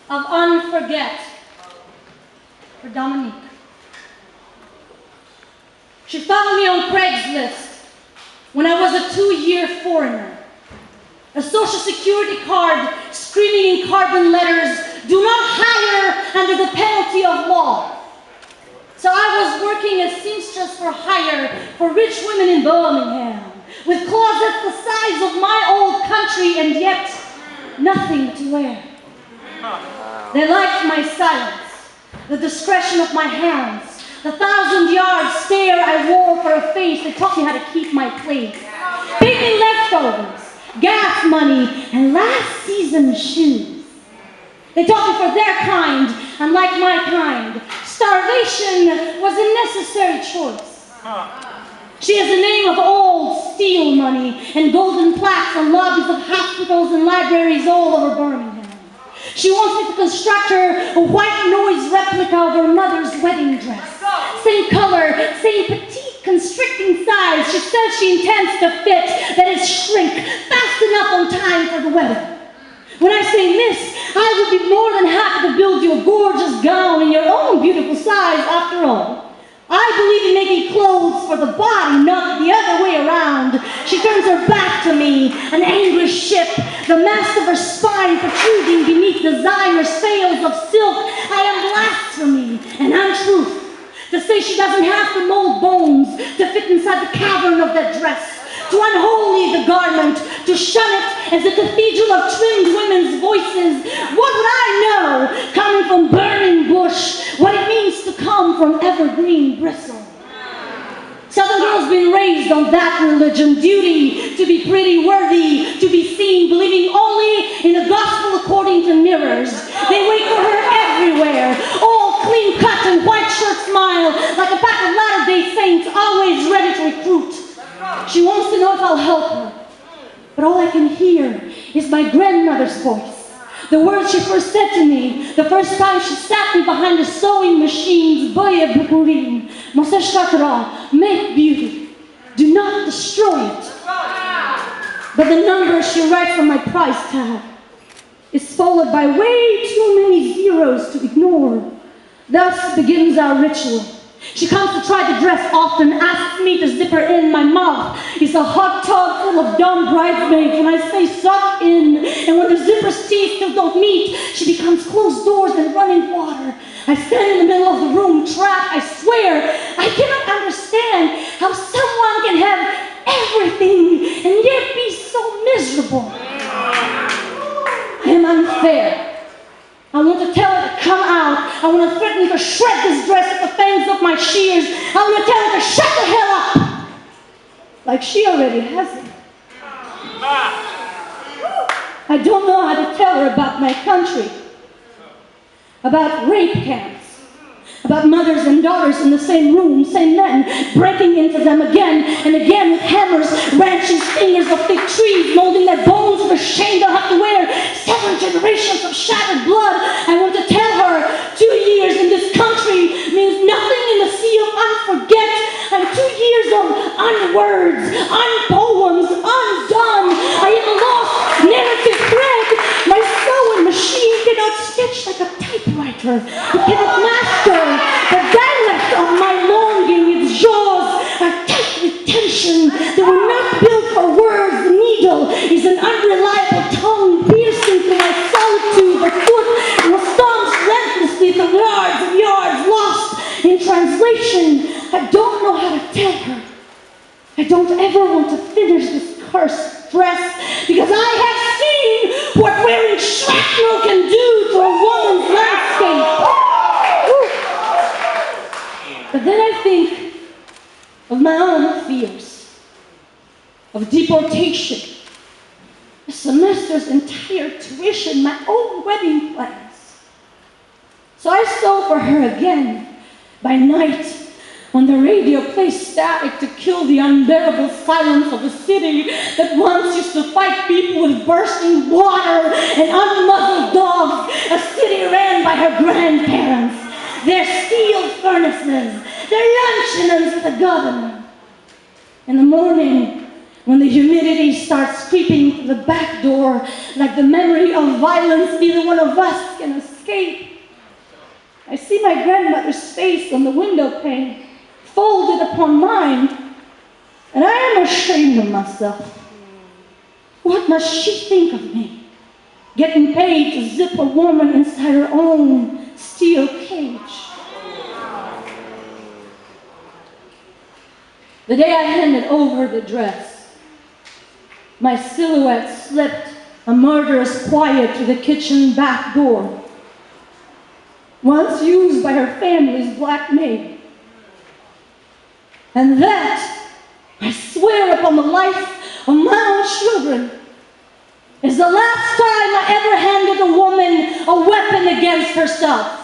of unforget for Dominique. She found me on Craigslist when I was a 2-year foreigner. A social security card screaming in carbon letters, "Do not hire under the penalty of law." So I was working as seamstress for hire for rich women in Birmingham, with closets the size of my old country and yet nothing to wear. They liked my silence, the discretion of my hands, the 1,000-yard stare I wore for a face that taught me how to keep my place. Paid me leftovers, gas money, and last season's shoes. They taught me for their kind, unlike my kind, starvation was a necessary choice. She has the name of old steel money and golden plaques on lobbies of hospitals and libraries all over Birmingham. She wants me to construct her a white noise replica of her mother's wedding dress. Same color, same petite constricting size. She says she intends to fit, that is shrink, fast enough on time for the wedding. When I say miss, I would be more than happy to build you a gorgeous gown in your own beautiful size after all. I believe in making clothes for the body, not the other way around. She turns her back to me, an angry ship, the mast of her spine protruding beneath designer sails of silk. I am blasphemy and untruth to say she doesn't have to mold bones to fit inside the cavern of that dress, to unholy the garment, to shun it as a cathedral of trimmed women's voices. What would I know, coming from burning bush, what it means to come from evergreen bristle? Southern girls been raised on that religion, duty, to be pretty, worthy, to be seen, believing only in the gospel according to mirrors. They wait for her everywhere, all clean cut and white shirt smile, like a pack of Latter-day Saints, always ready to recruit. She wants to know if I'll help her, but all I can hear is my grandmother's voice. The words she first said to me, the first time she sat me behind the sewing machines, "Boya bukurin, Moses Shatra, make beauty, do not destroy it." But the number she writes on my price tag is followed by way too many zeros to ignore. Thus begins our ritual. She comes to try the dress often, asks me to zip her in. My mouth is a hot tub full of dumb bridesmaids when I say suck in. And when the zipper's teeth still don't meet, she becomes closed doors and running water. I stand in the middle of the room, trapped. I swear, I cannot understand how someone can have everything and yet be so miserable. I am unfair. I want to tell her to come out. I want to threaten to shred this dress at the fangs of my shears. I want to tell her to shut the hell up. Like she already has it. I don't know how to tell her about my country. About rape camps. About mothers and daughters in the same room, same men, breaking into them again and again with hammers, branching fingers of big trees, molding their bones of a shame they'll have to wear. 7 generations of shattered blood. I want to tell her 2 years in this country means nothing in the sea of unforget. And 2 years of unwords, unpoems, undone. I am a lost narrative thread. My sewing machine cannot stitch like a typewriter. It cannot master the dialect of my longing. Its jaws are tight with tension. They were not built for words. The needle is an unreliable tongue piercing through my solitude. The foot will stomp relentlessly through yards and yards lost in translation. I don't know how to tell her. I don't ever want to finish this cursed dress because I have seen what wearing shrapnel can do to a woman's landscape. But then I think of my own fears, of deportation, a semester's entire tuition, my own wedding plans. So I sew for her again by night when the radio plays static to kill the unbearable silence of a city that once used to fight people with bursting water and unmuzzled dogs, a city ran by her grandparents, their steel furnaces, their luncheons with the governor. In the morning, when the humidity starts creeping through the back door, like the memory of violence neither one of us can escape, escape. I see my grandmother's face on the window pane, folded upon mine, and I am ashamed of myself. What must she think of me? Getting paid to zip a woman inside her own steel cage. The day I handed over the dress, my silhouette slipped a murderous quiet through the kitchen back door, once used by her family's black maid. And that, I swear upon the life of my own children, is the last time I ever handed a woman a weapon against herself.